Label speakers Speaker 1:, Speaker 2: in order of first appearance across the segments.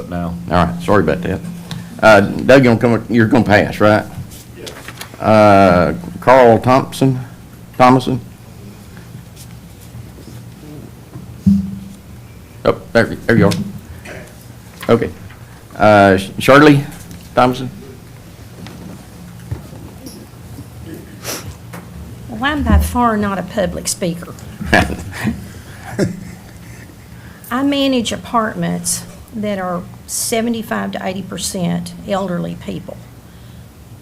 Speaker 1: up now.
Speaker 2: All right, sorry about that. Doug, you're gonna pass, right?
Speaker 3: Yeah.
Speaker 2: Carl Thomason? Oh, there you are. Okay. Shirley Thomason?
Speaker 4: Well, I'm by far not a public speaker. I manage apartments that are 75 to 80% elderly people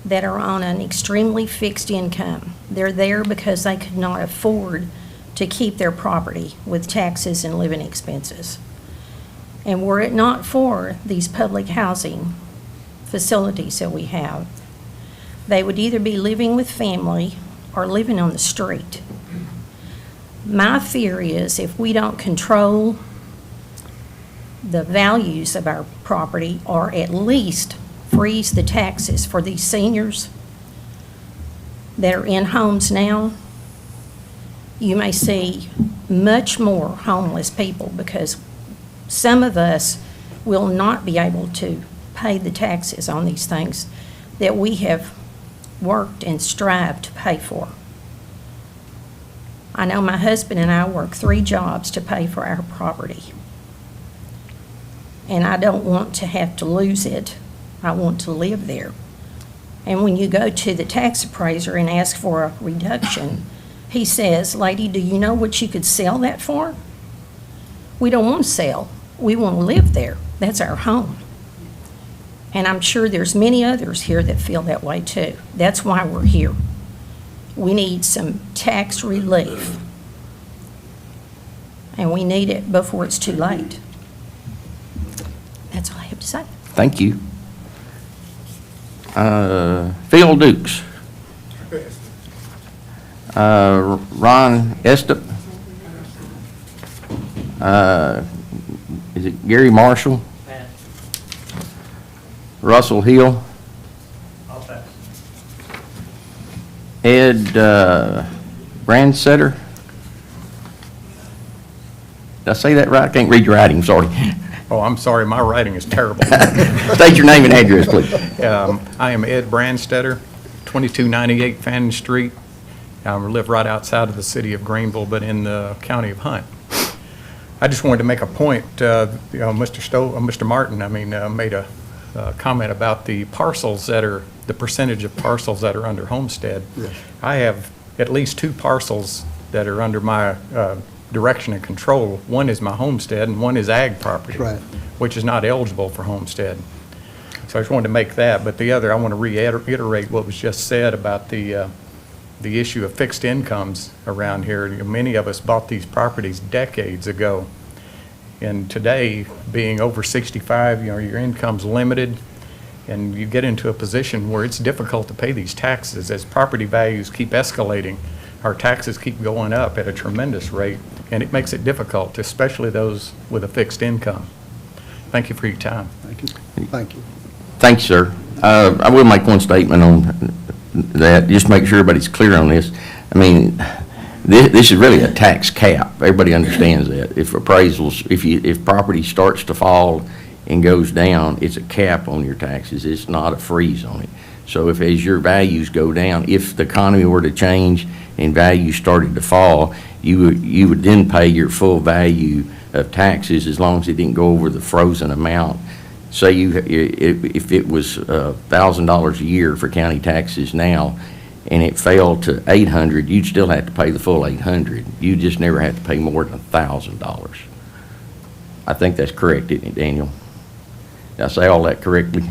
Speaker 4: that are on an extremely fixed income. They're there because they could not afford to keep their property with taxes and living expenses. And were it not for these public housing facilities that we have, they would either be living with family or living on the street. My fear is if we don't control the values of our property, or at least freeze the taxes for these seniors that are in homes now, you may see much more homeless people, because some of us will not be able to pay the taxes on these things that we have worked and strived to pay for. I know my husband and I work 3 jobs to pay for our property. And I don't want to have to lose it. I want to live there. And when you go to the tax appraiser and ask for a reduction, he says, "Lady, do you know what you could sell that for?" We don't want to sell. We want to live there. That's our home. And I'm sure there's many others here that feel that way too. That's why we're here. We need some tax relief. And we need it before it's too late. That's all I have to say.
Speaker 2: Thank you. Phil Dukes. Ron Estep. Is it Gary Marshall? Russell Hill.
Speaker 3: I'll pass.
Speaker 2: Ed Brandsetter. Did I say that right? I can't read your writing, sorry.
Speaker 5: Oh, I'm sorry, my writing is terrible.
Speaker 2: State your name and address, please.
Speaker 5: I am Ed Brandstetter, 2298 Fannin Street. I live right outside of the city of Greenville, but in the county of Hunt. I just wanted to make a point. Mr. Martin, made a comment about the parcels that are, the percentage of parcels that are under homestead.
Speaker 6: Yes.
Speaker 5: I have at least 2 parcels that are under my direction and control. One is my homestead and one is ag property,
Speaker 6: Right.
Speaker 5: which is not eligible for homestead. So I just wanted to make that, but the other, I want to reiterate what was just said about the issue of fixed incomes around here. Many of us bought these properties decades ago, and today, being over 65, your income's limited, and you get into a position where it's difficult to pay these taxes. As property values keep escalating, our taxes keep going up at a tremendous rate, and it makes it difficult, especially those with a fixed income. Thank you for your time.
Speaker 6: Thank you. Thank you.
Speaker 2: Thanks, sir. I will make one statement on that, just to make sure everybody's clear on this. I mean, this is really a tax cap. Everybody understands that. If appraisals, if property starts to fall and goes down, it's a cap on your taxes. It's not a freeze on it. So if as your values go down, if the economy were to change and values started to fall, you would then pay your full value of taxes as long as it didn't go over the frozen amount. Say if it was $1,000 a year for county taxes now, and it fell to $800, you'd still have to pay the full $800. You just never have to pay more than $1,000. I think that's correct, isn't it, Daniel? Did I say all that correctly?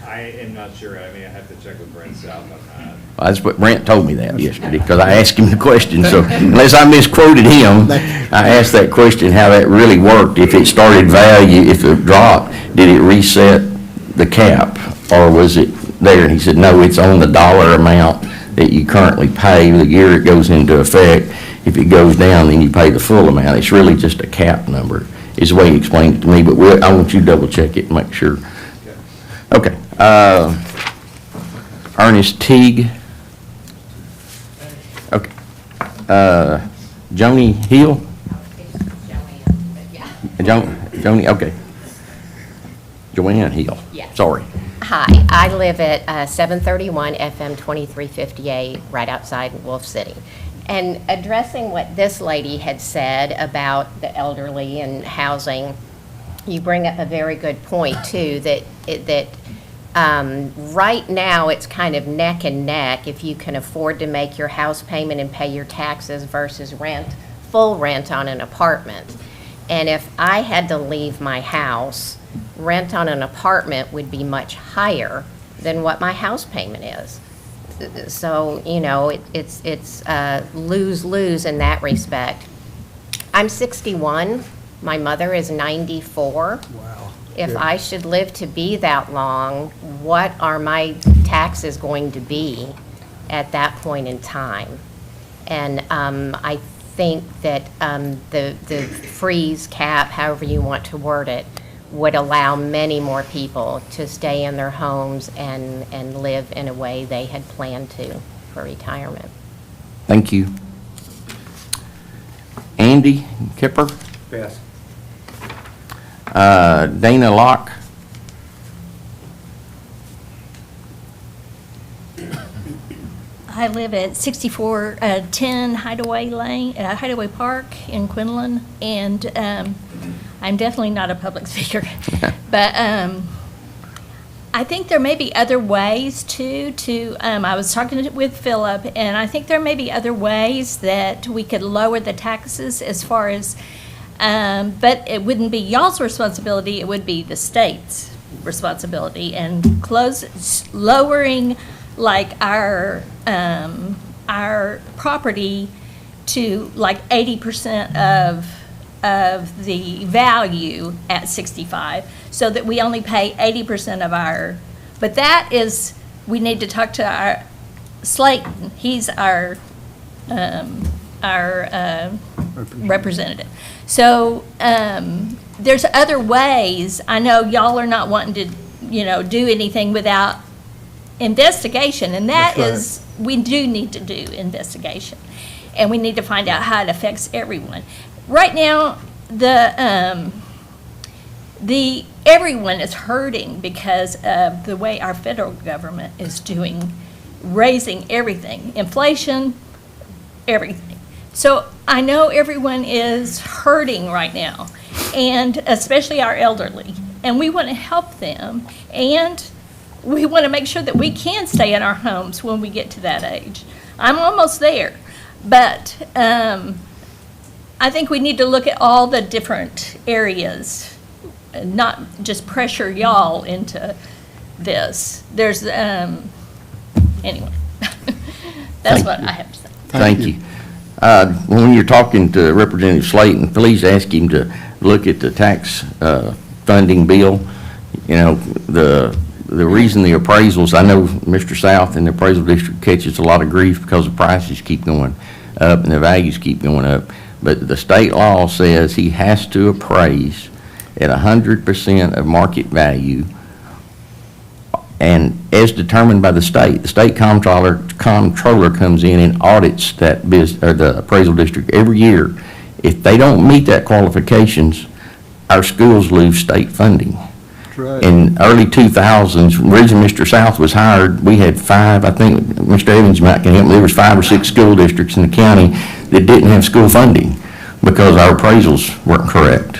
Speaker 1: I am not sure. I mean, I have to check with Brent South on that.
Speaker 2: Well, that's what Brent told me that yesterday, because I asked him the question. So unless I misquoted him, I asked that question, how that really worked. If it started value, if it dropped, did it reset the cap, or was it there? And he said, no, it's on the dollar amount that you currently pay the year it goes into effect. If it goes down, then you pay the full amount. It's really just a cap number, is the way he explained it to me, but I want you to double check it and make sure. Okay. Ernest Teague. Okay. Joni Hill? Joni, okay. Joanne Hill.
Speaker 6: Yes.
Speaker 2: Sorry.
Speaker 6: Hi, I live at 731 FM 2358, right outside Wolf City. And addressing what this lady had said about the elderly and housing, you bring up a very good point, too, that right now it's kind of neck and neck if you can afford to make your house payment and pay your taxes versus full rent on an apartment. And if I had to leave my house, rent on an apartment would be much higher than what my house payment is. So, you know, it's lose-lose in that respect. I'm 61. My mother is 94.
Speaker 3: Wow.
Speaker 6: If I should live to be that long, what are my taxes going to be at that point in time? And I think that the freeze cap, however you want to word it, would allow many more people to stay in their homes and live in a way they had planned to for retirement.
Speaker 2: Thank you. Andy Kipper,
Speaker 3: Yes.
Speaker 2: Dana Locke,
Speaker 4: I live at 6410 Hideaway Park in Quinlan, and I'm definitely not a public speaker. But I think there may be other ways I was talking with Philip, and I think there may be other ways that we could lower the taxes as far as, but it wouldn't be y'all's responsibility, it would be the state's responsibility, and lowering like our property to like 80% of the value at 65, so that we only pay 80% of our, but that is, we need to talk to our Slayton, he's our representative. So there's other ways. I know y'all are not wanting to, do anything without investigation, and that is, we do need to do investigation, and we need to find out how it affects everyone. Right now, everyone is hurting because of the way our federal government is raising everything, inflation, everything. So I know everyone is hurting right now, and especially our elderly, and we want to help them, and we want to make sure that we can stay in our homes when we get to that age. I'm almost there, but I think we need to look at all the different areas, not just pressure y'all into this. There's, anyway, that's what I have to say.
Speaker 2: thank you. When you're talking to Representative Slayton, please ask him to look at the tax funding bill. The reason the appraisals, I know Mr. South and the appraisal district catches a lot of grief because the prices keep going up and the values keep going up. But the state law says he has to appraise at 100% of market value, and as determined by the state comptroller comes in and audits that the appraisal district every year. If they don't meet that qualifications, our schools lose state funding.
Speaker 7: Right.
Speaker 2: In early 2000s, the reason Mr. South was hired, we had 5, I think Mr. Evans might can help me, there was 5 or 6 school districts in the county that didn't have school funding because our appraisals weren't correct.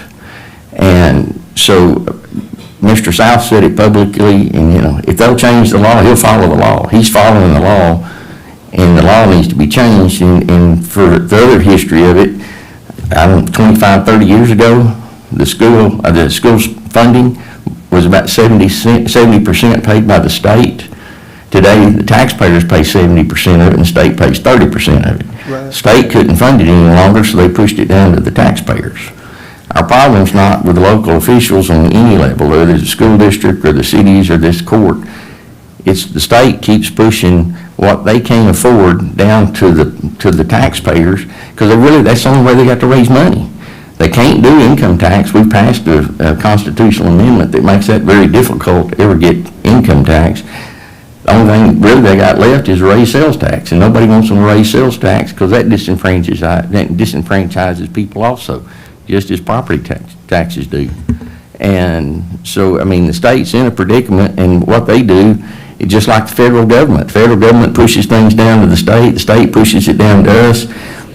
Speaker 2: And so Mr. South said it publicly, and if they'll change the law, he'll follow the law. He's following the law, and the law needs to be changed. And for the other history of it, 25, 30 years ago, the school's funding was about 70% paid by the state. Today, the taxpayers pay 70% of it, and the state pays 30% of it.
Speaker 7: Right.
Speaker 2: State couldn't fund it any longer, so they pushed it down to the taxpayers. Our problem's not with the local officials on any level, whether it's the school district or the cities or this court. It's the state keeps pushing what they can't afford down to the taxpayers, because that's the only way they got to raise money. They can't do income tax. We passed a constitutional amendment that makes that very difficult to ever get income tax. The only thing really they got left is raise sales tax, and nobody wants them to raise sales tax because that disenfranchises people also, just as property taxes do. And so, I mean, the state's in a predicament, and what they do, it's just like the federal government. The federal government pushes things down to the state pushes it down to us.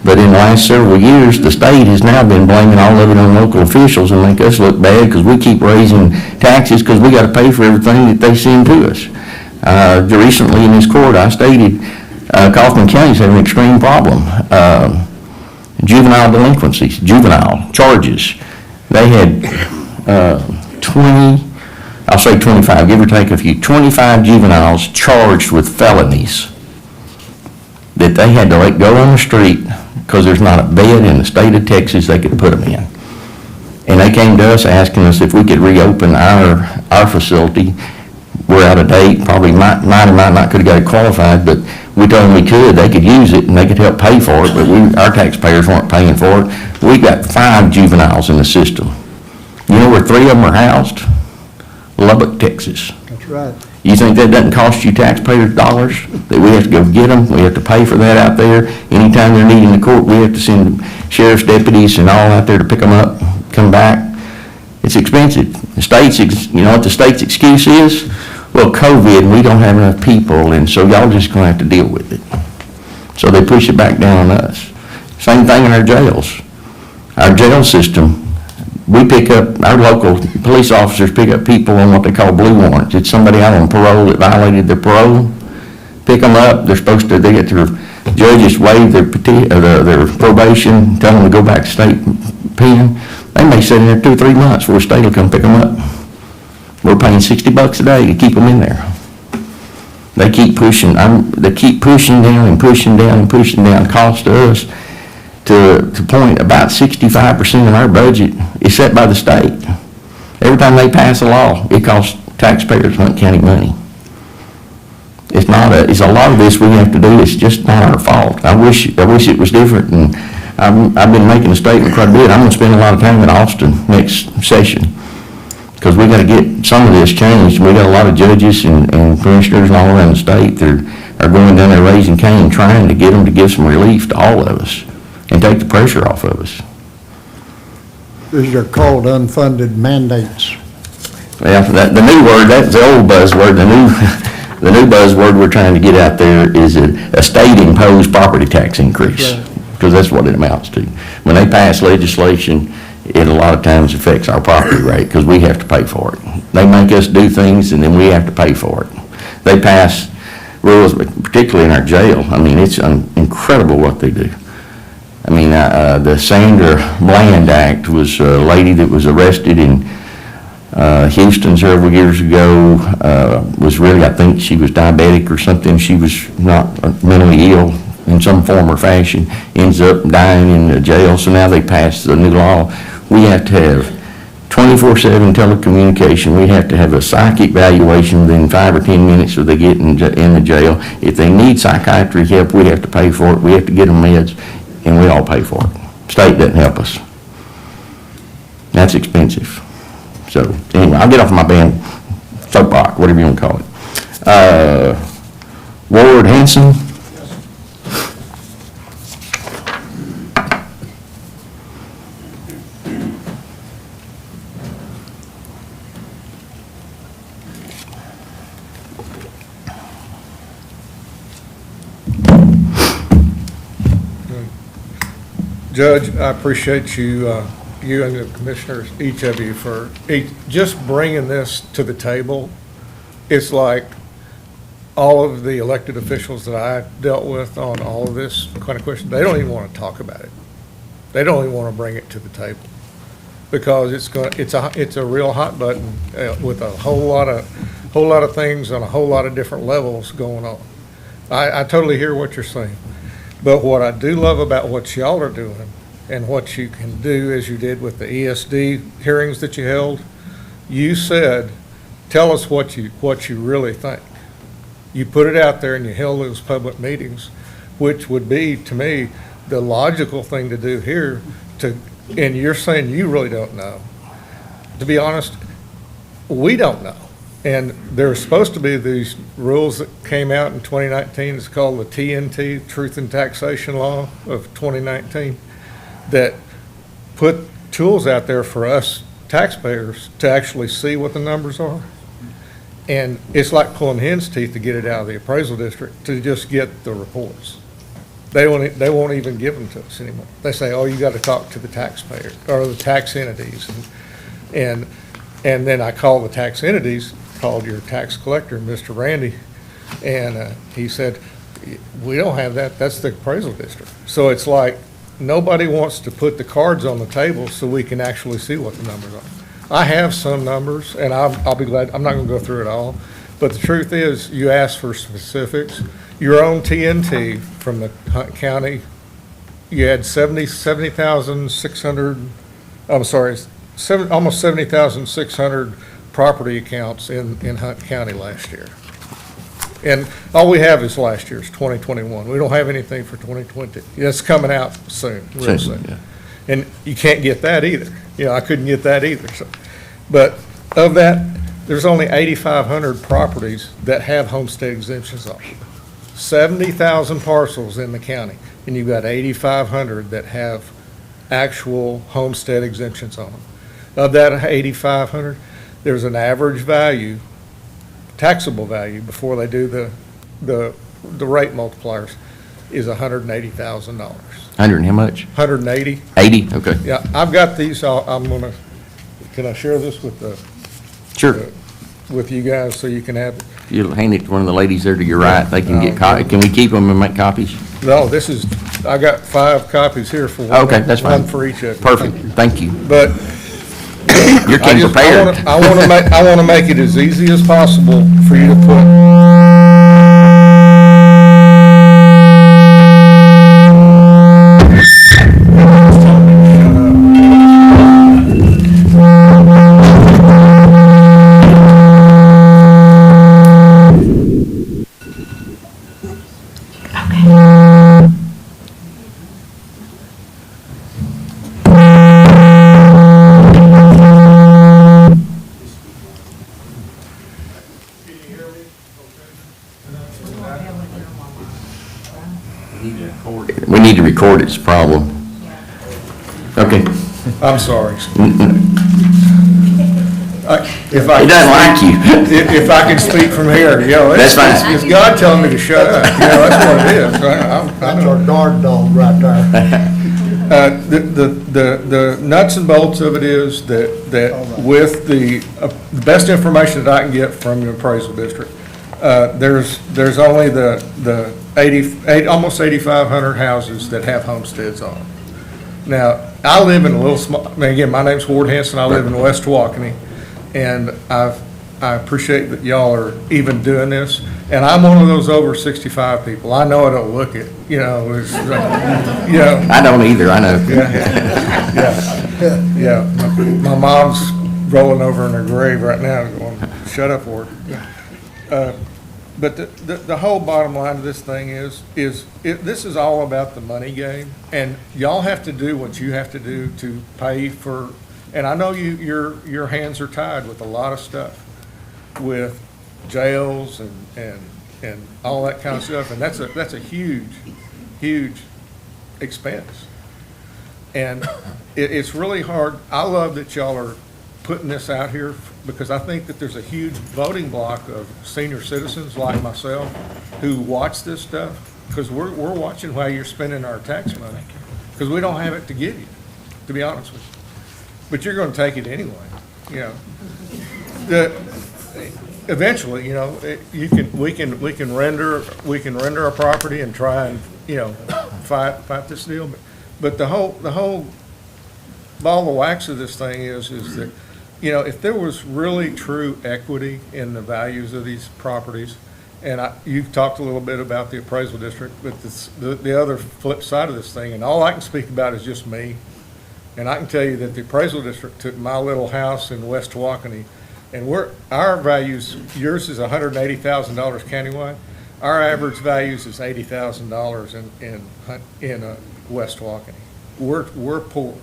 Speaker 2: But in the last several years, the state has now been blaming all of it on local officials and make us look bad because we keep raising taxes because we got to pay for everything that they send to us. Recently in this court, I stated Kaufman County's having an extreme problem. Juvenile delinquencies, juvenile charges. They had 25, give or take a few, 25 juveniles charged with felonies that they had to let go on the street because there's not a bed in the state of Texas they could put them in. And they came to us asking us if we could reopen our facility. We're out of date, probably might or might not could have got it qualified, but we told them we could, they could use it and they could help pay for it, but our taxpayers weren't paying for it. We got 5 juveniles in the system. You know where 3 of them are housed? Lubbock, Texas.
Speaker 7: That's right.
Speaker 2: You think that doesn't cost you taxpayers dollars? That we have to go get them, we have to pay for that out there? Anytime they're needed in the court, we have to send sheriff's deputies and all out there to pick them up, come back. It's expensive. The state's, you know what the state's excuse is? Well, COVID, we don't have enough people, and so y'all just gonna have to deal with it. So they push it back down on us. Same thing in our jails. Our jail system, we pick up, our local police officers pick up people on what they call blue warrants. It's somebody out on parole that violated their parole. Pick them up, they get their judges waive their probation, tell them to go back to state pen. They may sit in there 2 or 3 months before the state will come pick them up. We're paying $60 a day to keep them in there. They keep pushing down and pushing down and pushing down cost to us to point about 65% of our budget is set by the state. Every time they pass a law, it costs taxpayers Hunt County money. It's a lot of this we have to do, it's just not our fault. I wish it was different, and I've been making a statement quite a bit. I'm gonna spend a lot of time in Austin next session, because we gotta get some of this changed. We got a lot of judges and commissioners all around the state that are going down there raising Cain, trying to get them to give some relief to all of us and take the pressure off of us.
Speaker 7: These are called unfunded mandates.
Speaker 2: Yeah, the new word, that's the old buzzword. The new buzzword we're trying to get out there is a state-imposed property tax increase, because that's what it amounts to. When they pass legislation, it a lot of times affects our property rate because we have to pay for it. They make us do things and then we have to pay for it. They pass rules, particularly in our jail. I mean, it's incredible what they do. I mean, the Sandra Bland Act was a lady that was arrested in Houston several years ago, was really, I think she was diabetic or something. She was not mentally ill in some form or fashion, ends up dying in the jail. So now they passed the new law. We have to have 24/7 telecommunication. We have to have a psych evaluation within 5 or 10 minutes so they get in the jail. If they need psychiatry help, we have to pay for it. We have to get them meds, and we all pay for it. State doesn't help us. That's expensive. So anyway, I'll get off my band soapbox, whatever you want to call it. Ward Hanson.
Speaker 3: Judge, I appreciate you, you and the commissioners, each of you, for just bringing this to the table. It's like all of the elected officials that I dealt with on all of this kind of question, they don't even want to talk about it. They don't even want to bring it to the table because it's a real hot button with a whole lot of things on a whole lot of different levels going on. I totally hear what you're saying. But what I do love about what y'all are doing and what you can do, as you did with the ESD hearings that you held, you said, tell us what you really think. You put it out there and you held those public meetings, which would be, to me, the logical thing to do here. And you're saying you really don't know. To be honest, we don't know. And there's supposed to be these rules that came out in 2019. It's called the TNT, Truth in Taxation Law of 2019, that put tools out there for us taxpayers to actually see what the numbers are. And it's like pulling hen's teeth to get it out of the appraisal district to just get the reports. They won't even give them to us anymore. They say, oh, you got to talk to the taxpayer or the tax entities. And then I called the tax entities, called your tax collector, Mr. Randy, and he said, we don't have that. That's the appraisal district. So it's like nobody wants to put the cards on the table so we can actually see what the numbers are. I have some numbers, and I'll be glad, I'm not going to go through it all. But the truth is, you asked for specifics. Your own TNT from the Hunt County, you had 70,600, I'm sorry, almost 70,600 property accounts in Hunt County last year. And all we have is last year's 2021. We don't have anything for 2020. It's coming out soon, real soon.
Speaker 2: Yeah.
Speaker 3: And you can't get that either. You know, I couldn't get that either. So, but of that, there's only 8,500 properties that have homestead exemptions on them. 70,000 parcels in the county, and you've got 8,500 that have actual homestead exemptions on them. Of that 8,500, there's an average value, taxable value, before they do the rate multipliers, is $180,000.
Speaker 2: 100 and how much?
Speaker 3: 180.
Speaker 2: 80? Okay.
Speaker 3: Yeah, I've got these. I'm gonna. Can I share this with
Speaker 2: Sure.
Speaker 3: with you guys so you can have it?
Speaker 2: You'll hand it to one of the ladies there to your right. They can get Can we keep them and make copies?
Speaker 3: No, this is. I got 5 copies here for one.
Speaker 2: Okay, that's fine.
Speaker 3: One for each of you.
Speaker 2: Perfect. Thank you.
Speaker 3: But
Speaker 2: You're came prepared.
Speaker 3: I want to make it as easy as possible for you to put.
Speaker 2: We need to record it's a problem. Okay.
Speaker 3: I'm sorry. If
Speaker 2: He doesn't like you.
Speaker 3: If I can speak from here, you know,
Speaker 2: That's fine.
Speaker 3: it's God telling me to shut up. You know, that's what it is. I
Speaker 7: That's
Speaker 3: know.
Speaker 7: our guard dog right there.
Speaker 3: The nuts and bolts of it is that with the best information that I can get from the appraisal district, there's only the almost 8,500 houses that have homesteads on them. Now, I live in a little small, I mean, again, my name's Ward Henson, I live in West Waukene, and I appreciate that y'all are even doing this, and I'm one of those over 65 people. I know I don't look it, you know, it's, you know.
Speaker 2: I don't either, I know.
Speaker 3: Yeah. My mom's rolling over in her grave right now going, shut up, Ward. But the whole bottom line of this thing is this is all about the money game, and y'all have to do what you have to do to pay for, and I know your hands are tied with a lot of stuff, with jails and all that kind of stuff, and that's a huge expense. And it's really hard. I love that y'all are putting this out here because I think that there's a huge voting block of senior citizens like myself who watch this stuff, because we're watching how you're spending our tax money, because we don't have it to give you, to be honest with you. But you're going to take it anyway, you know. Eventually, you know, we can render a property and try and, you know, fight this deal. But the whole ball of wax of this thing is that, you know, if there was really true equity in the values of these properties, and you've talked a little bit about the appraisal district, but the other flip side of this thing, and all I can speak about is just me, and I can tell you that the appraisal district took my little house in West Waukene, and our values, yours is $180,000 countywide, our average values is $80,000 in West Waukene. We're poor.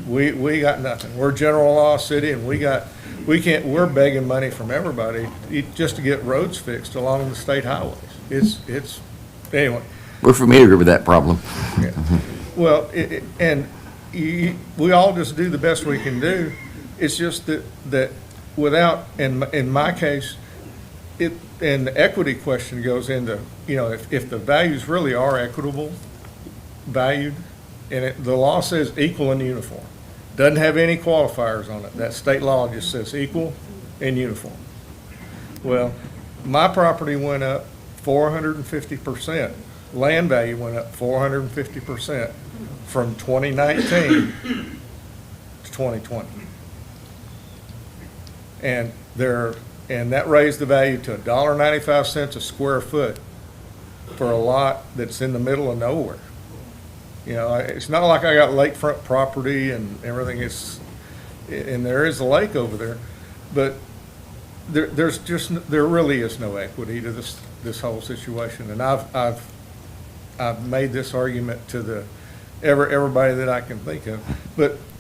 Speaker 3: We got nothing. We're general law city, and we're begging money from everybody just to get roads fixed along the state highways. It's anyway.
Speaker 2: We're familiar with that problem.
Speaker 3: Yeah. Well, we all just do the best we can do, It's just that without, in my case, and the equity question goes into, if the values really are equitable, valued, and the law says equal and uniform, doesn't have any qualifiers on it. That state law just says equal and uniform. Well, my property went up 450%. Land value went up 450% from 2019 to 2020. And that raised the value to $1.95 a square foot for a lot that's in the middle of nowhere. It's not like I got lakefront property and everything. And there is a lake over there, but there really is no equity to this whole situation. And I've made this argument to everybody that I can think of.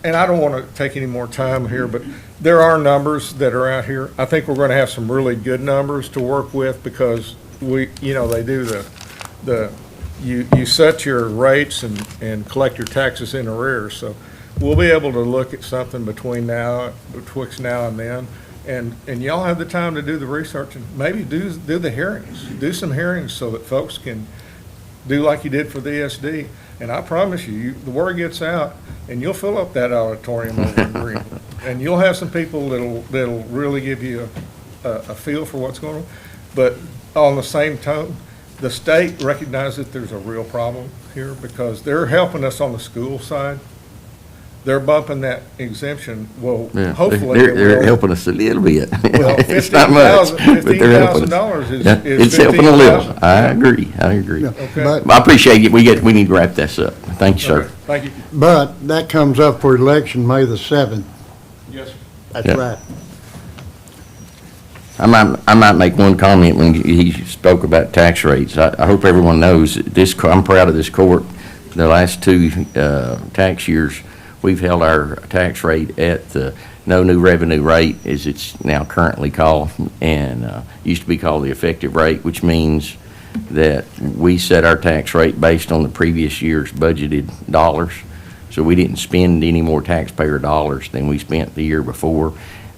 Speaker 3: And I don't want to take any more time here, but there are numbers that are out here. I think we're going to have some really good numbers to work with because they do you set your rates and collect your taxes in arrears. So we'll be able to look at something betwixt now and then. And y'all have the time to do the research and maybe do the hearings. Do some hearings so that folks can do like you did for the ESD. And I promise you, the word gets out, and you'll fill up that auditorium over in Green. And you'll have some people that'll really give you a feel for what's going on. But on the same tone, the state recognizes that there's a real problem here because they're helping us on the school side. They're bumping that exemption. Well,
Speaker 2: Yeah,
Speaker 3: hopefully
Speaker 2: they're helping us a little bit.
Speaker 3: Well,
Speaker 2: It's not much, but they're helping us.
Speaker 3: $15,000 is
Speaker 2: Yeah, it's helping a little. I agree.
Speaker 7: Yeah,
Speaker 3: Okay.
Speaker 7: But,
Speaker 2: I appreciate it. We need to wrap this up. Thank you, sir.
Speaker 3: Okay, thank you.
Speaker 7: but that comes up for election May the 7th.
Speaker 3: Yes, sir.
Speaker 7: That's
Speaker 2: Yeah.
Speaker 7: right.
Speaker 2: I might make one comment when he spoke about tax rates. I hope everyone knows this. I'm proud of this court. The last two tax years, we've held our tax rate at the no new revenue rate, as it's now currently called, and used to be called the effective rate, which means that we set our tax rate based on the previous year's budgeted dollars. So we didn't spend any more taxpayer dollars than we spent the year before.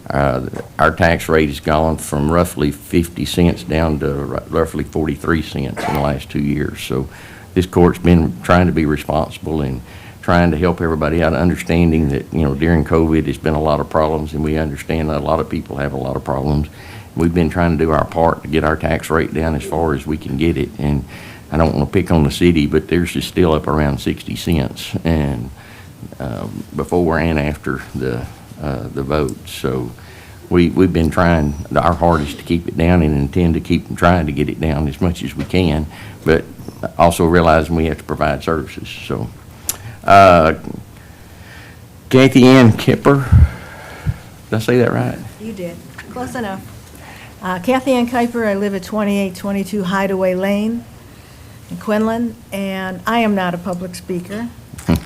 Speaker 2: Our tax rate has gone from roughly 50 cents down to roughly 43 cents in the last 2 years. So this court's been trying to be responsible and trying to help everybody out, understanding that, during COVID, there's been a lot of problems, and we understand that a lot of people have a lot of problems. We've been trying to do our part to get our tax rate down as far as we can get it. And I don't want to pick on the city, but theirs is still up around 60 cents, and before and after the vote. So we've been trying our hardest to keep it down and intend to keep trying to get it down as much as we can, but also realizing we have to provide services. So Kathy Ann Kipper, did I say that right?
Speaker 8: You did. Close enough. Kathy Ann Kuiper, I live at 2822 Hideaway Lane in Quinlan, and I am not a public speaker,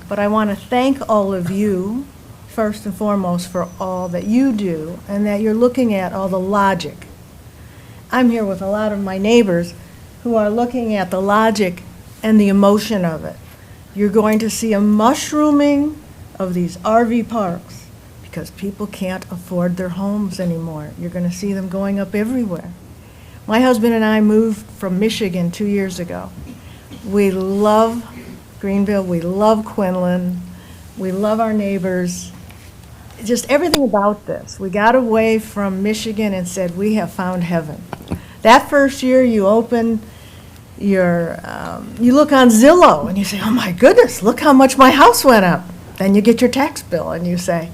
Speaker 8: but I want to thank all of you, first and foremost, for all that you do and that you're looking at all the logic. I'm here with a lot of my neighbors who are looking at the logic and the emotion of it. You're going to see a mushrooming of these RV parks because people can't afford their homes anymore. You're going to see them going up everywhere. My husband and I moved from Michigan 2 years ago. We love Greenville, we love Quinlan, we love our neighbors. Just everything about this. We got away from Michigan and said, we have found heaven. That first year you open you look on Zillow and you say, oh my goodness, look how much my house went up. Then you get your tax bill and you say,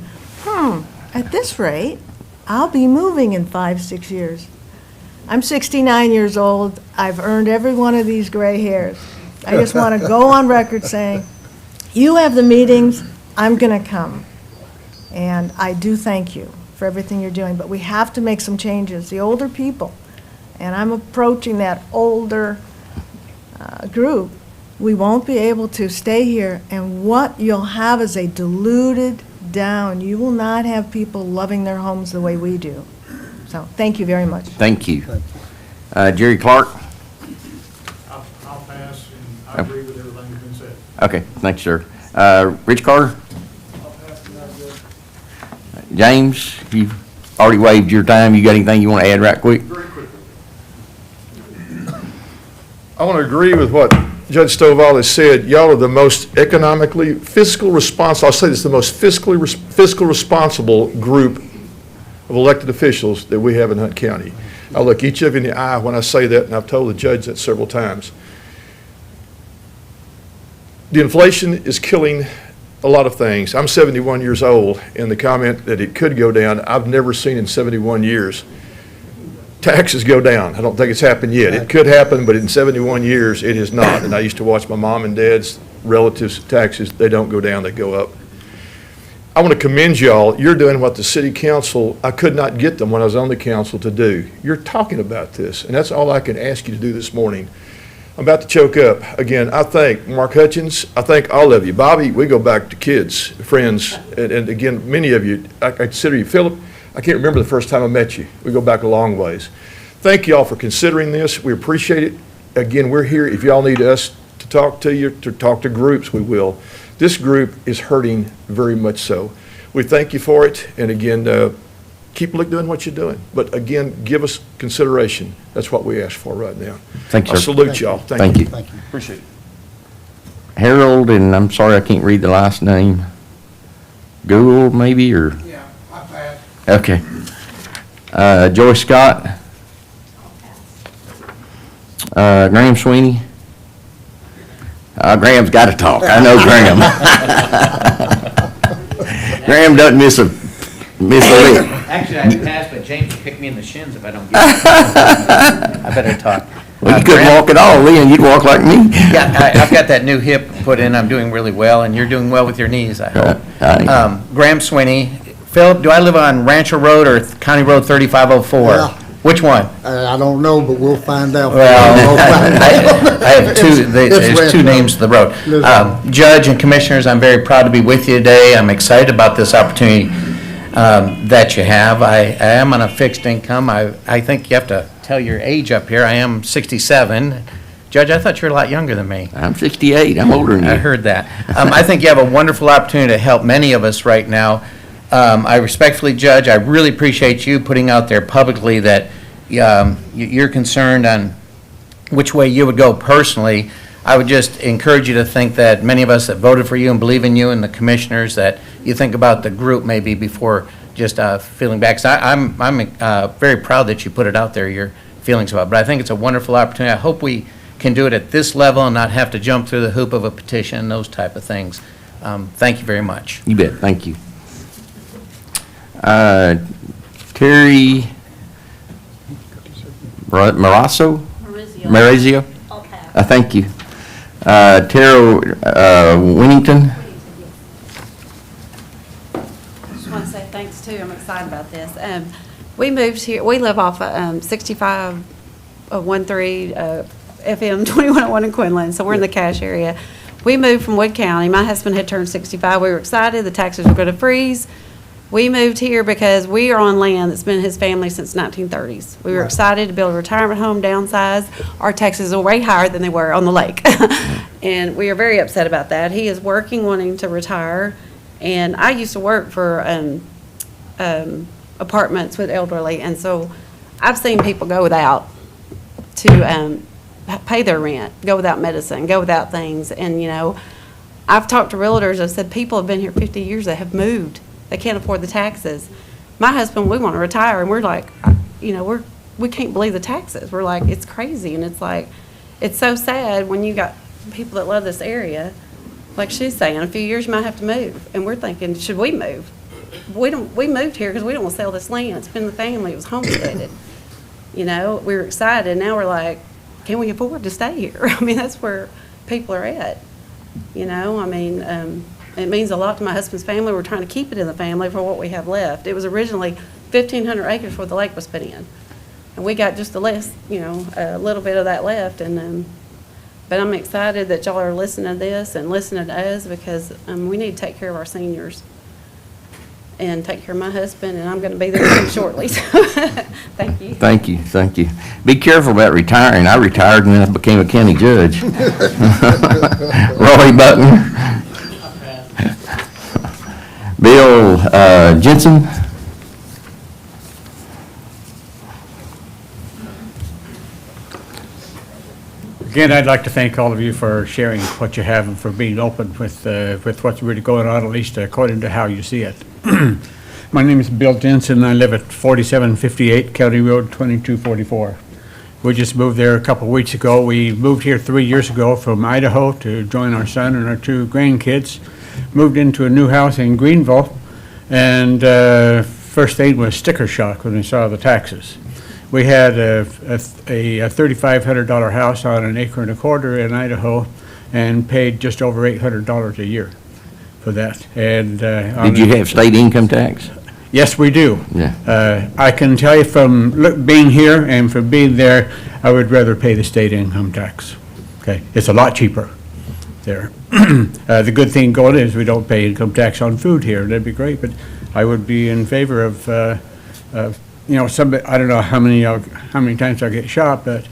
Speaker 8: at this rate, I'll be moving in 5-6 years. I'm 69 years old. I've earned every one of these gray hairs. I just want to go on record saying, you have the meetings, I'm going to come. And I do thank you for everything you're doing, but we have to make some changes. The older people, and I'm approaching that older group, we won't be able to stay here, and what you'll have is a diluted down. You will not have people loving their homes the way we do. So, thank you very much.
Speaker 2: Thank you. Jerry Clark?
Speaker 9: I'll pass, and I agree with everything that's been said.
Speaker 2: Okay, thanks, sir. Rich Carter?
Speaker 9: I'll pass, and that's it.
Speaker 2: James, you've already waived your time. You got anything you want to add right quick?
Speaker 10: I want to agree with what Judge Stovall has said. Y'all are the most economically, fiscal responsible, I'll say this, the most fiscal responsible group of elected officials that we have in Hunt County. I look each of you in the eye when I say that, and I've told the judge that several times. The inflation is killing a lot of things. I'm 71 years old, and the comment that it could go down, I've never seen in 71 years. Taxes go down. I don't think it's happened yet. It could happen, but in 71 years, it has not. And I used to watch my mom and dad's relatives' taxes. They don't go down, they go up. I want to commend y'all. You're doing what the city council, I could not get them when I was on the council to do. You're talking about this, and that's all I can ask you to do this morning. I'm about to choke up. Again, I thank Mark Hutchins. I thank all of you. Bobby, we go back to kids, friends, and again, many of you, I consider you. Philip, I can't remember the first time I met you. We go back a long ways. Thank you all for considering this. We appreciate it. Again, we're here. If y'all need us to talk to you, to talk to groups, we will. This group is hurting very much so. We thank you for it. And again, keep doing what you're doing. But again, give us consideration. That's what we ask for right now.
Speaker 2: Thank you,
Speaker 10: I
Speaker 2: sir.
Speaker 10: salute y'all.
Speaker 2: Thank you.
Speaker 7: Thank you.
Speaker 10: Appreciate it.
Speaker 2: Harold, and I'm sorry I can't read the last name. Gould, maybe, or?
Speaker 9: Yeah, I passed.
Speaker 2: Okay. Joyce Scott? Graham Sweeney? Graham's got to talk. I know Graham. Graham doesn't miss a lick.
Speaker 11: Actually, I passed, but James will kick me in the shins if I don't get it. I better talk.
Speaker 2: Well, you couldn't walk at all, Lee, and you'd walk like me.
Speaker 11: Yeah, I've got that new hip put in. I'm doing really well, and you're doing well with your knees, I hope. Graham Sweeney. Philip, do I live on Rancher Road or County Road 3504?
Speaker 7: Well,
Speaker 11: Which one?
Speaker 7: I don't know, but we'll find out.
Speaker 11: Well, I have two, there's two names to the road.
Speaker 7: Listen.
Speaker 11: Judge and Commissioners, I'm very proud to be with you today. I'm excited about this opportunity that you have. I am on a fixed income. I think you have to tell your age up here. I am 67. Judge, I thought you were a lot younger than me.
Speaker 2: I'm 68. I'm older than you.
Speaker 11: I heard that. I think you have a wonderful opportunity to help many of us right now. I respectfully, Judge, I really appreciate you putting out there publicly that you're concerned on which way you would go personally. I would just encourage you to think that many of us that voted for you and believe in you and the commissioners, that you think about the group maybe before just feeling back. 'Cause I'm very proud that you put it out there, your feelings about it. But I think it's a wonderful opportunity. I hope we can do it at this level and not have to jump through the hoop of a petition and those type of things. Thank you very much.
Speaker 2: You bet. Thank you. Terry Marazzo? Marizio? Thank you. Tara Winnington?
Speaker 12: Just want to say thanks too. I'm excited about this. We moved here, we live off of 6513 FM 2101 in Quinlan, so we're in the Cache area. We moved from Wood County. My husband had turned 65. We were excited. The taxes were going to freeze. We moved here because we are on land that's been his family since 1930s. We were excited to build a retirement home, downsize. Our taxes are way higher than they were on the lake. And we are very upset about that. He is working, wanting to retire. And I used to work for apartments with elderly. And so I've seen people go without to pay their rent, go without medicine, go without things. And, you know, I've talked to realtors. I've said people have been here 50 years that have moved. They can't afford the taxes. My husband, we want to retire, and we're like, you know, we can't believe the taxes. We're like, it's crazy, and it's like, it's so sad when you got people that love this area. Like she's saying, in a few years you might have to move, and we're thinking, should we move? We moved here because we don't want to sell this land. It's been in the family. It was homesteaded. You know, we were excited. Now we're like, can we afford to stay here? I mean, that's where people are at. You know, I mean, it means a lot to my husband's family. We're trying to keep it in the family for what we have left. It was originally 1,500 acres before the lake was put in. And we got just a little bit of that left. And but I'm excited that y'all are listening to this and listening to us, because we need to take care of our seniors and take care of my husband, and I'm going to be there shortly. So thank you.
Speaker 2: Thank you, thank you. Be careful about retiring. I retired and then I became a county judge. Roy Button. Bill Jensen.
Speaker 9: Again, I'd like to thank all of you for sharing what you have and for being open with what's really going on, at least according to how you see it. My name is Bill Jensen, and I live at 4758 County Road 2244. We just moved there a couple of weeks ago. We moved here 3 years ago from Idaho to join our son and our 2 grandkids. Moved into a new house in Greenville, and first thing was sticker shock when we saw the taxes. We had a $3,500 house on an acre and a quarter in Idaho and paid just over $800 a year for that. And
Speaker 2: Did you have state income tax?
Speaker 9: Yes, we do.
Speaker 2: Yeah.
Speaker 9: I can tell you from being here and from being there, I would rather pay the state income tax. Okay, it's a lot cheaper there. The good thing going is we don't pay income tax on food here. That'd be great, but I would be in favor of, somebody, I don't know how many times I get shot, but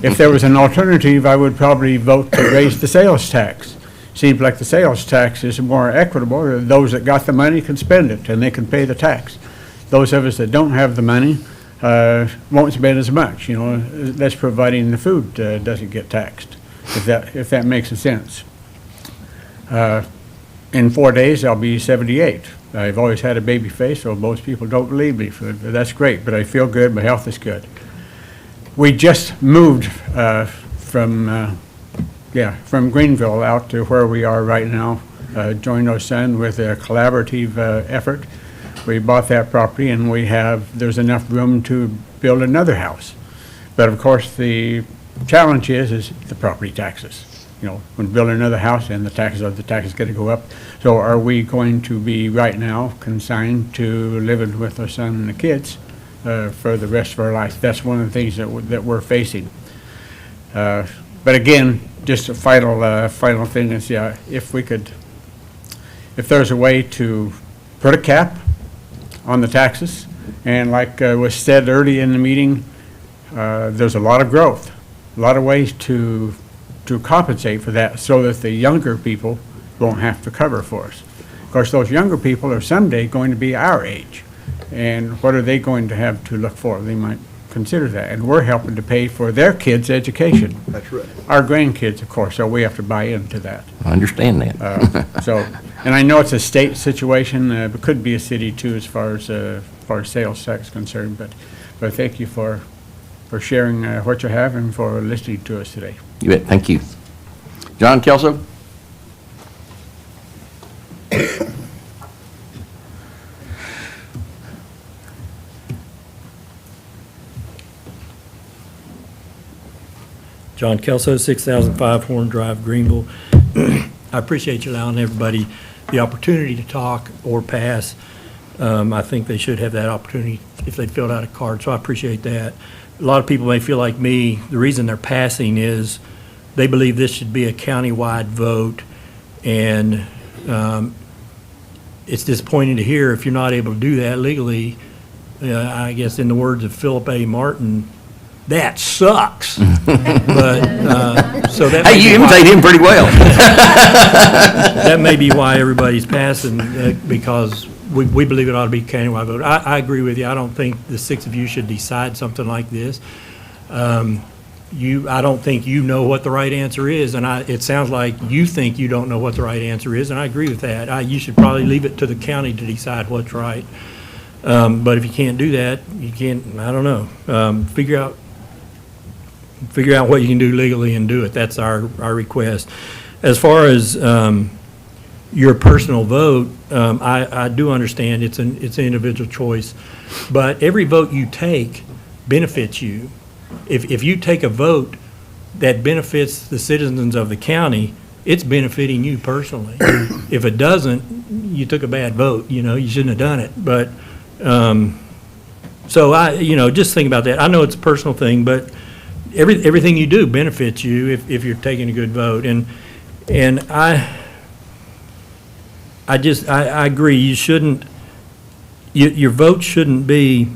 Speaker 9: if there was an alternative, I would probably vote to raise the sales tax. Seems like the sales tax is more equitable. Those that got the money can spend it, and they can pay the tax. Those of us that don't have the money won't spend as much. That's providing the food doesn't get taxed, if that makes a sense. In 4 days, I'll be 78. I've always had a baby face, so most people don't believe me. That's great, but I feel good. My health is good. We just moved from Greenville out to where we are right now, joined our son with a collaborative effort. We bought that property, and there's enough room to build another house. But of course, the challenge is the property taxes. When building another house, and the taxes going to go up. So are we going to be right now consigned to living with our son and the kids for the rest of our life? That's one of the things that we're facing. But again, just a final thing is, if there's a way to put a cap on the taxes, and like was said early in the meeting, there's a lot of growth, a lot of ways to compensate for that, so that the younger people won't have to cover for us. Of course, those younger people are someday going to be our age, and what are they going to have to look for? They might consider that, and we're helping to pay for their kids' education.
Speaker 10: That's right.
Speaker 9: Our grandkids, of course, so we have to buy into that.
Speaker 2: I understand that.
Speaker 9: And I know it's a state situation, but could be a city too, as far as sales tax is concerned. But thank you for sharing what you have and for listening to us today.
Speaker 2: You bet. Thank you. John Kelso?
Speaker 13: John Kelso, 6005 Horn Drive, Greenville. I appreciate you allowing everybody the opportunity to talk or pass. I think they should have that opportunity if they filled out a card, so I appreciate that. A lot of people may feel like me. The reason they're passing is they believe this should be a county-wide vote, and it's disappointing to hear if you're not able to do that legally. I guess in the words of Philip A. Martin, that sucks. But so that
Speaker 2: Hey, you imitate him pretty well.
Speaker 13: that may be why everybody's passing, because we believe it ought to be countywide vote. I agree with you. I don't think the 6 of you should decide something like this. I don't think you know what the right answer is, and it sounds like you think you don't know what the right answer is, and I agree with that. You should probably leave it to the county to decide what's right. But if you can't do that, you can't, I don't know, figure out what you can do legally and do it. That's our request. As far as your personal vote, I do understand it's an individual choice, but every vote you take benefits you. If you take a vote that benefits the citizens of the county, it's benefiting you personally. If it doesn't, you took a bad vote. You shouldn't have done it. But so just think about that. I know it's a personal thing, but everything you do benefits you if you're taking a good vote. And I agree. You shouldn't. Your vote shouldn't be.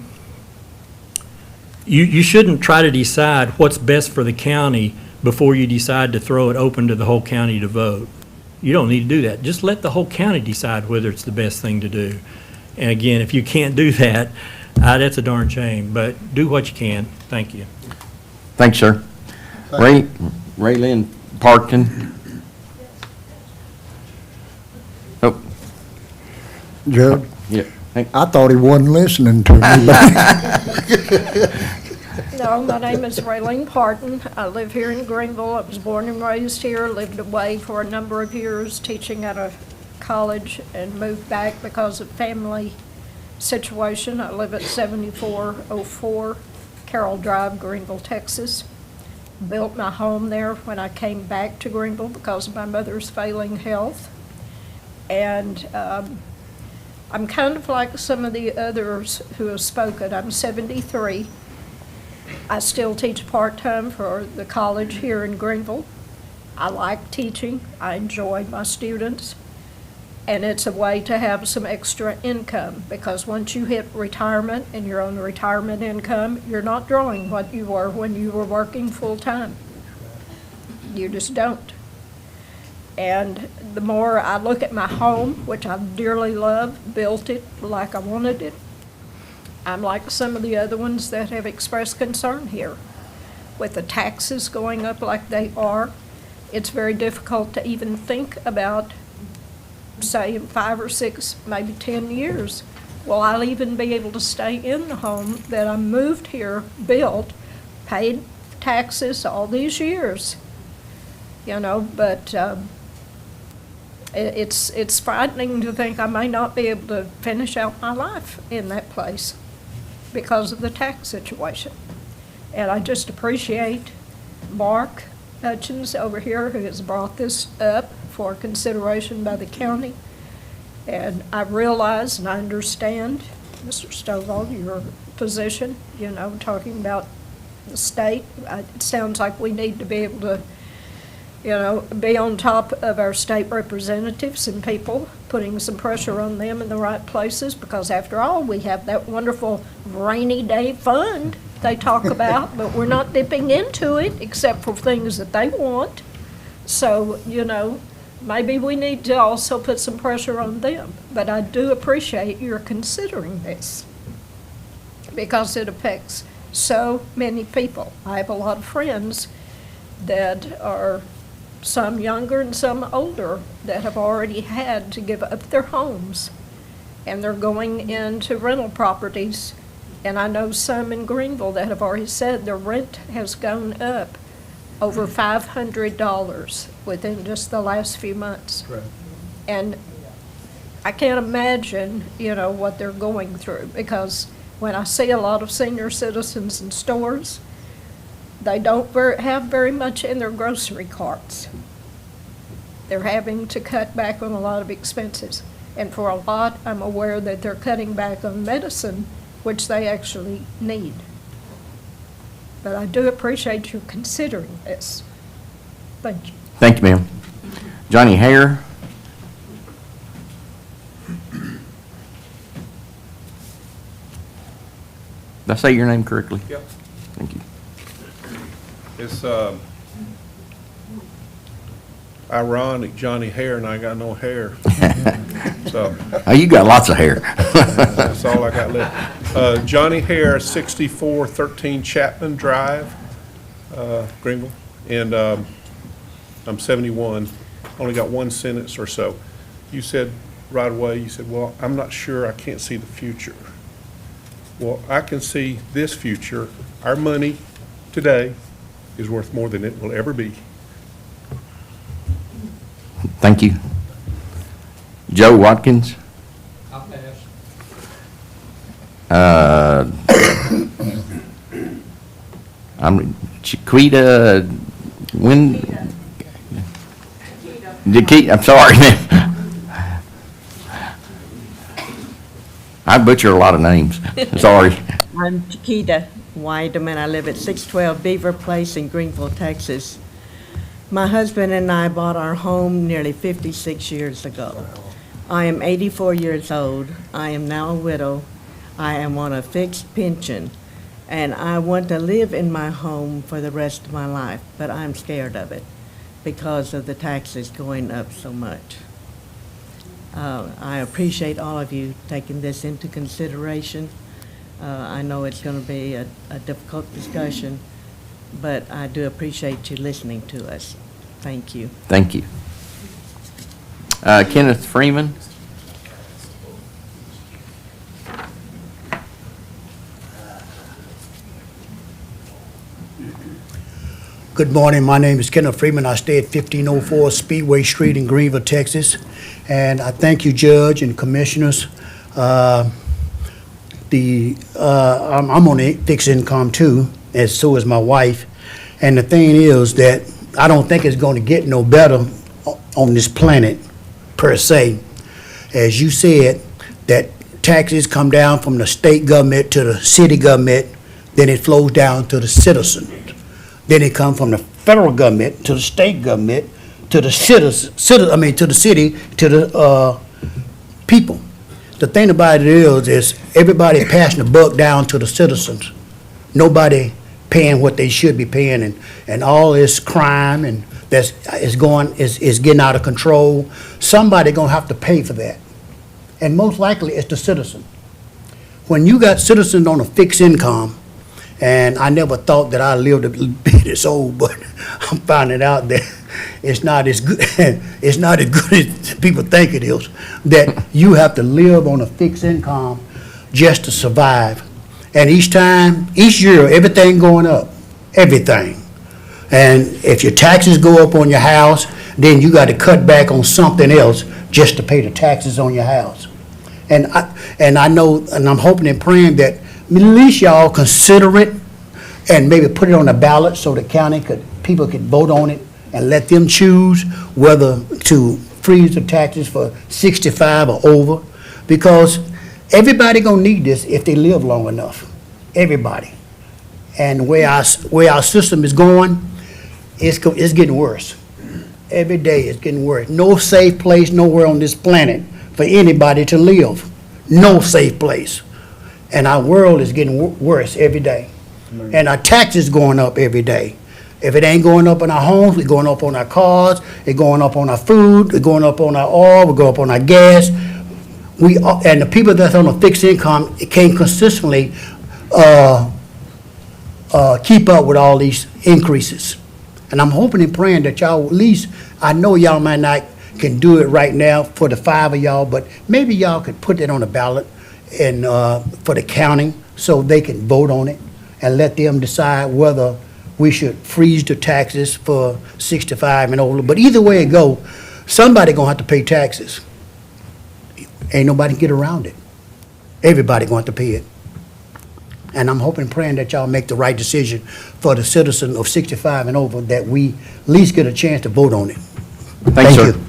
Speaker 13: You shouldn't try to decide what's best for the county before you decide to throw it open to the whole county to vote. You don't need to do that. Just let the whole county decide whether it's the best thing to do. And again, if you can't do that, that's a darn shame. But do what you can. Thank you.
Speaker 2: Thanks, sir. Rayleen Parton. Oh,
Speaker 7: Judge,
Speaker 2: yeah.
Speaker 7: I thought he wasn't listening to me.
Speaker 4: No, my name is Rayleen Parton. I live here in Greenville. I was born and raised here, lived away for a number of years teaching at a college and moved back because of family situation. I live at 7404 Carroll Drive, Greenville, Texas. Built my home there when I came back to Greenville because of my mother's failing health. And I'm kind of like some of the others who have spoken. I'm 73. I still teach part-time for the college here in Greenville. I like teaching. I enjoy my students. And it's a way to have some extra income, because once you hit retirement and you're on retirement income, you're not drawing what you were when you were working full-time. You just don't. And the more I look at my home, which I dearly love, built it like I wanted it, I'm like some of the other ones that have expressed concern here. With the taxes going up like they are, it's very difficult to even think about, say, in 5 or 6, maybe 10 years, will I even be able to stay in the home that I moved here, built, paid taxes all these years? You know, but it's frightening to think I may not be able to finish out my life in that place because of the tax situation. And I just appreciate Mark Hutchins over here who has brought this up for consideration by the county. And I realize and I understand, Mr. Stovall, your position, you know, talking about the state. It sounds like we need to be able to, you know, be on top of our state representatives and people, putting some pressure on them in the right places, because after all, we have that wonderful rainy day fund they talk about, but we're not dipping into it except for things that they want. So, you know, maybe we need to also put some pressure on them. But I do appreciate your considering this, because it affects so many people. I have a lot of friends that are some younger and some older that have already had to give up their homes, and they're going into rental properties. And I know some in Greenville that have already said their rent has gone up over $500 within just the last few months. Right. And I can't imagine, you know, what they're going through, because when I see a lot of senior citizens in stores, they don't have very much in their grocery carts. They're having to cut back on a lot of expenses. And for a lot, I'm aware that they're cutting back on medicine, which they actually need. But I do appreciate you considering this. Thank you.
Speaker 2: Thank you, ma'am. Johnny Hare. Did I say your name correctly?
Speaker 14: Yep.
Speaker 2: Thank you.
Speaker 14: It's ironic, Johnny Hare, and I got no hair. So
Speaker 2: Oh, you got lots of hair.
Speaker 14: that's all I got left. Johnny Hare, 6413 Chapman Drive, Greenville, and I'm 71. Only got one sentence or so. You said right away, you said, well, I'm not sure, I can't see the future. Well, I can see this future. Our money today is worth more than it will ever be.
Speaker 2: Thank you. Joe Watkins.
Speaker 15: I'll pass.
Speaker 2: I'm Chiquita, I'm sorry. I butcher a lot of names. Sorry.
Speaker 16: I'm Chiquita Weideman. I live at 612 Beaver Place in Greenville, Texas. My husband and I bought our home nearly 56 years ago. I am 84 years old. I am now a widow. I am on a fixed pension, and I want to live in my home for the rest of my life, but I'm scared of it because of the taxes going up so much. I appreciate all of you taking this into consideration. I know it's going to be a difficult discussion, but I do appreciate you listening to us. Thank you.
Speaker 2: Thank you. Kenneth Freeman?
Speaker 15: Good morning. My name is Kenneth Freeman. I stay at 1504 Speedway Street in Greenville, Texas. And I thank you, Judge and Commissioners. I'm on a fixed income too, as so is my wife. And the thing is that I don't think it's going to get no better on this planet, per se. As you said, that taxes come down from the state government to the city government, then it flows down to the citizen. Then it comes from the federal government to the state government to the to the city, to the people. The thing about it is everybody passing the buck down to the citizens. Nobody paying what they should be paying, and all this crime and is getting out of control. Somebody gonna have to pay for that, and most likely it's the citizen. When you got citizens on a fixed income, and I never thought that I lived to be this old, but I'm finding out that it's not as good. It's not as good as people think it is. That you have to live on a fixed income just to survive. And each year, everything going up, everything. And if your taxes go up on your house, then you got to cut back on something else just to pay the taxes on your house. And I know, and I'm hoping and praying that at least y'all consider it and maybe put it on the ballot so the people could vote on it and let them choose whether to freeze the taxes for 65 or over, because everybody gonna need this if they live long enough. Everybody. And where our system is going, it's getting worse. Every day it's getting worse. No safe place nowhere on this planet for anybody to live. No safe place. And our world is getting worse every day. And our taxes going up every day. If it ain't going up on our homes, it's going up on our cars, it's going up on our food, it's going up on our oil, we're going up on our gas. And the people that's on a fixed income can't consistently keep up with all these increases. And I'm hoping and praying that y'all at least, I know y'all might not can do it right now for the 5 of y'all, but maybe y'all could put that on the ballot and for the county so they can vote on it and let them decide whether we should freeze the taxes for 65 and older. But either way it go, somebody gonna have to pay taxes. Ain't nobody can get around it. Everybody gonna have to pay it. And I'm hoping and praying that y'all make the right decision for the citizen of 65 and over, that we at least get a chance to vote on it.
Speaker 2: Thanks,
Speaker 15: Thank
Speaker 2: sir.
Speaker 15: you.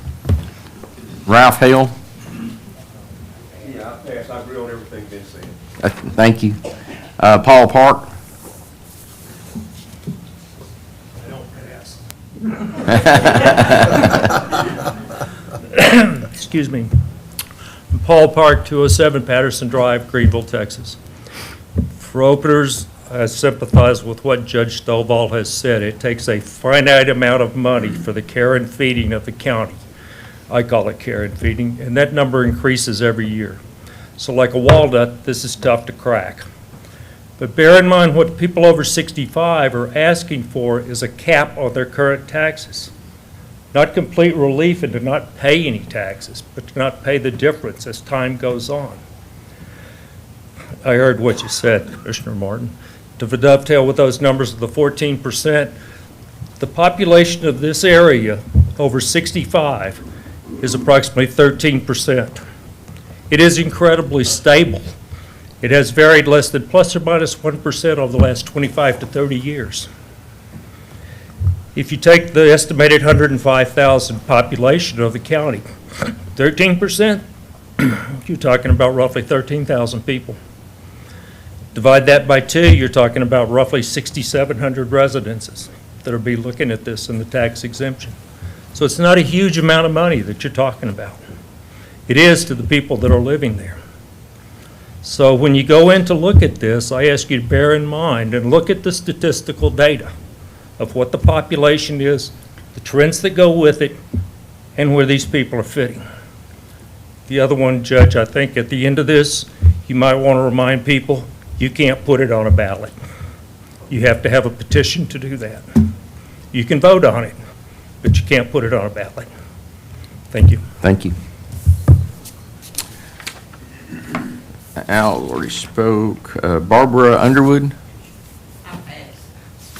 Speaker 2: Ralph Hale?
Speaker 14: Yeah, I pass. I agree on everything Ben said.
Speaker 2: Thank you. Paul Park?
Speaker 14: I don't pass.
Speaker 13: Excuse me. Paul Park, 207 Patterson Drive, Greenville, Texas. For openers, I sympathize with what Judge Stovall has said. It takes a finite amount of money for the care and feeding of the county. I call it care and feeding, and that number increases every year. So like a walnut, this is tough to crack. But bear in mind what people over 65 are asking for is a cap on their current taxes. Not complete relief and to not pay any taxes, but to not pay the difference as time goes on. I heard what you said, Commissioner Martin. To dovetail with those numbers of the 14%, the population of this area over 65 is approximately 13%. It is incredibly stable. It has varied less than plus or minus 1% over the last 25 to 30 years. If you take the estimated 105,000 population of the county, 13%, you're talking about roughly 13,000 people. Divide that by 2, you're talking about roughly 6,700 residences that will be looking at this in the tax exemption. So it's not a huge amount of money that you're talking about. It is to the people that are living there. So when you go in to look at this, I ask you to bear in mind and look at the statistical data of what the population is, the trends that go with it, and where these people are fitting. The other one, Judge, I think at the end of this, you might want to remind people, you can't put it on a ballot. You have to have a petition to do that. You can vote on it, but you can't put it on a ballot. Thank you.
Speaker 2: Thank you. Al already spoke. Barbara Underwood?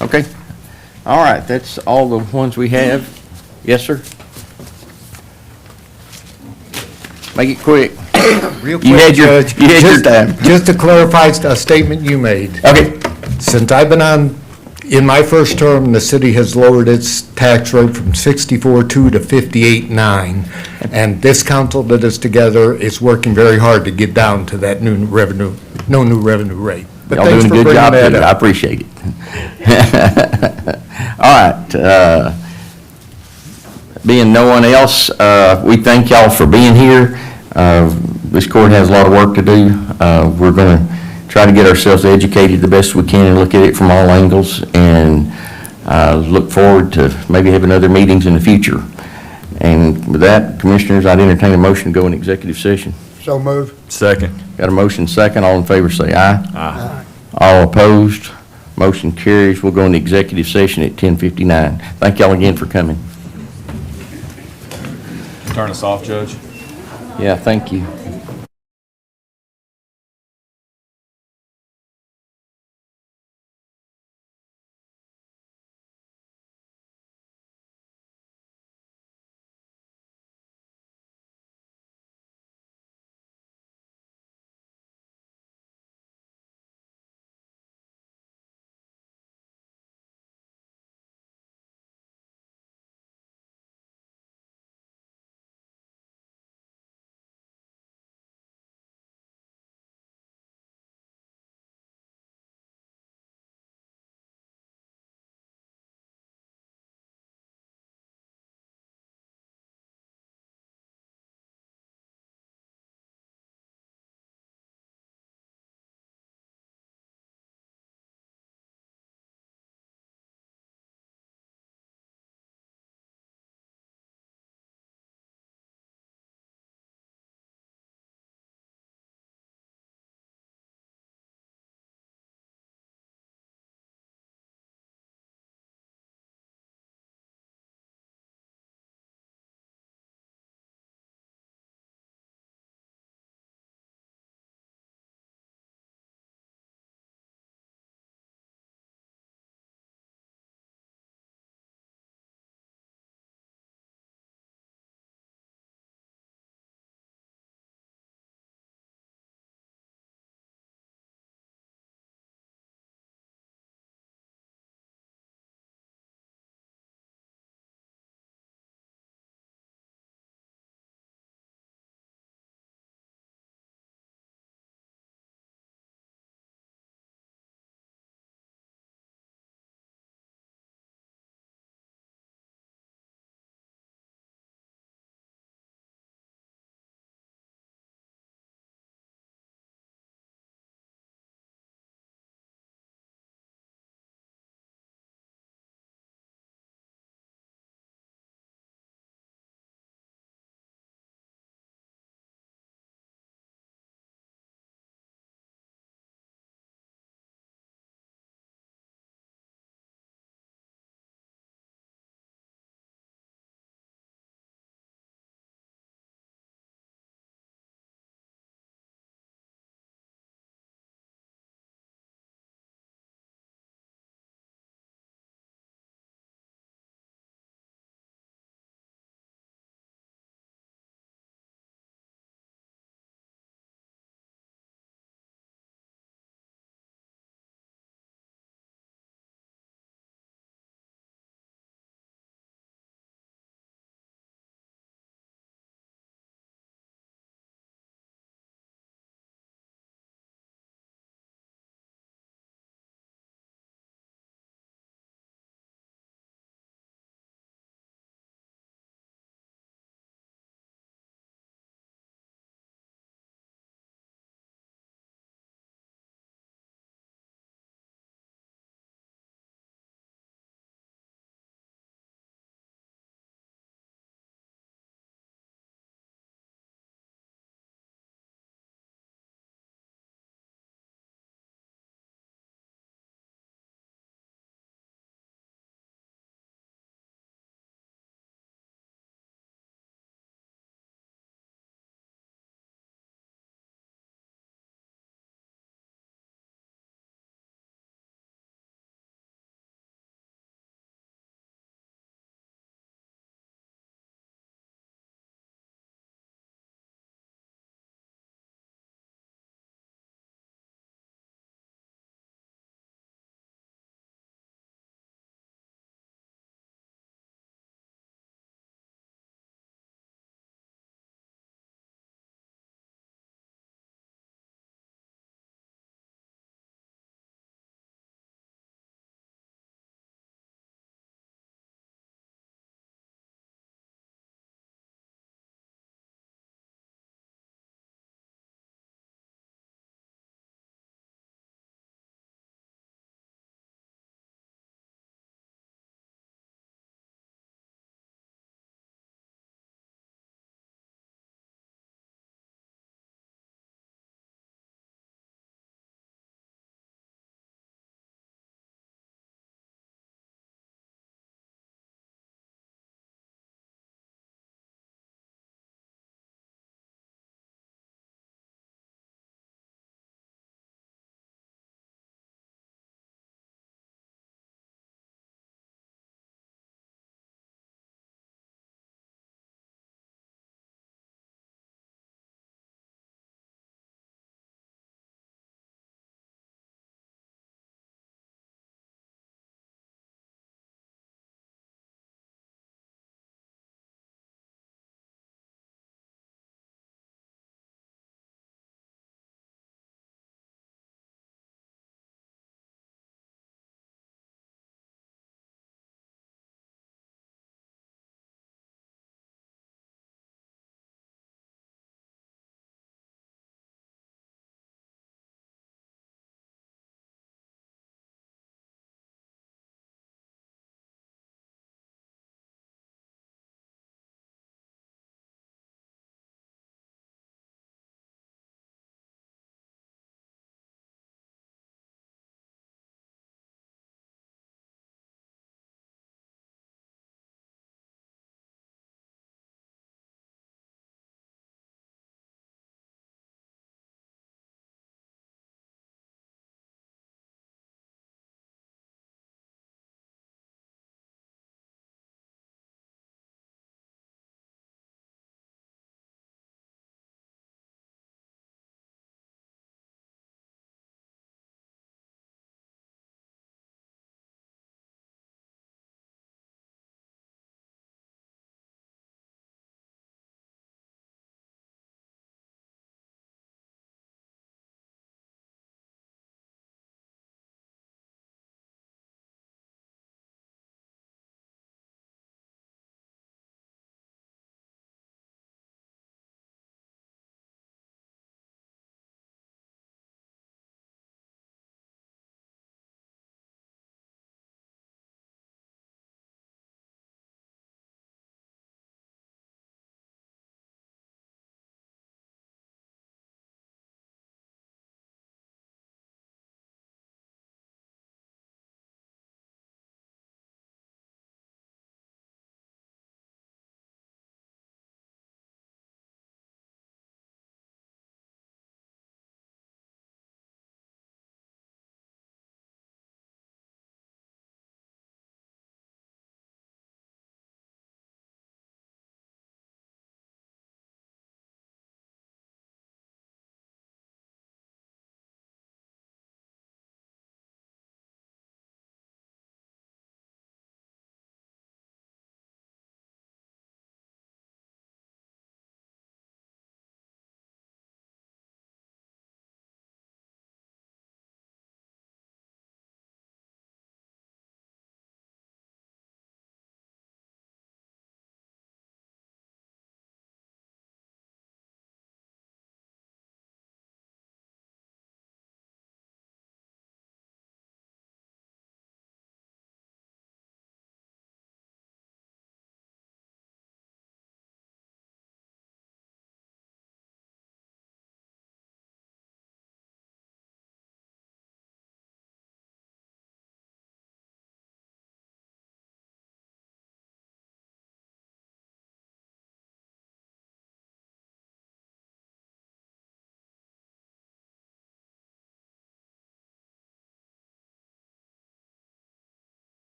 Speaker 2: Okay. All right, that's all the ones we have. Yes, sir? Make it quick.
Speaker 17: Real
Speaker 2: You had
Speaker 17: quick,
Speaker 2: your,
Speaker 17: Judge.
Speaker 2: you had your
Speaker 17: Just-
Speaker 2: time.
Speaker 17: Just to clarify a statement you made.
Speaker 2: Okay.
Speaker 17: Since I've been on, in my first term, the city has lowered its tax rate from 64.2 to 58.9. And this council that is together is working very hard to get down to that new revenue, no new revenue rate. But
Speaker 2: Y'all
Speaker 17: thanks
Speaker 2: doing a
Speaker 17: for
Speaker 2: good job,
Speaker 17: bringing
Speaker 2: too.
Speaker 17: that
Speaker 2: I
Speaker 17: up.
Speaker 2: appreciate it. All right, being no one else, we thank y'all for being here. This court has a lot of work to do. We're going to try to get ourselves educated the best we can and look at it from all angles, and look forward to maybe having other meetings in the future. And with that, Commissioners, I'd entertain a motion to go in executive session.
Speaker 7: So move.
Speaker 1: Second.
Speaker 2: Got a motion second. All in favor say aye.
Speaker 1: Aye.
Speaker 2: All opposed, motion carries. We'll go into executive session at 10:59. Thank y'all again for coming.
Speaker 1: Turn us off, Judge.
Speaker 2: Yeah, thank you.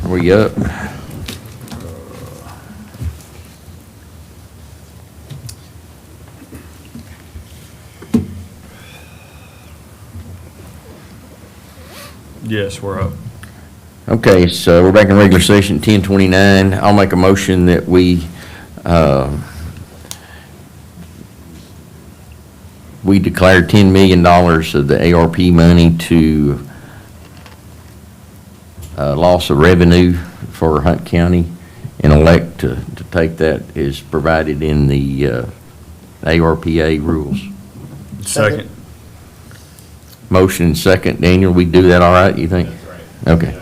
Speaker 2: Are we up?
Speaker 13: Yes, we're up.
Speaker 2: Okay, so we're back in regular session, 10:29. I'll make a motion that we declare $10 million of the ARP money to loss of revenue for Hunt County and elect to take that as provided in the ARPA rules.
Speaker 13: Second.
Speaker 2: Motion and second. Daniel, we do that all right, you think? That's right. Okay.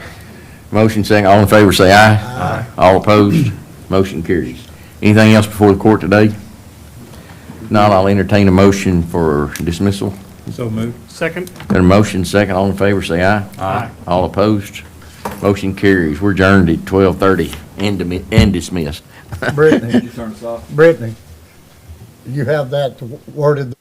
Speaker 2: Motion second. All in favor say aye. Aye. All opposed? Motion carries. Anything else before the court today? If not, I'll entertain a motion for dismissal.
Speaker 13: So moved. Second.
Speaker 2: Got a motion second. All in favor say aye.
Speaker 13: Aye.
Speaker 2: All opposed? Motion carries. We're adjourned at 12:30 and dismissed.
Speaker 7: Brittany, you have that worded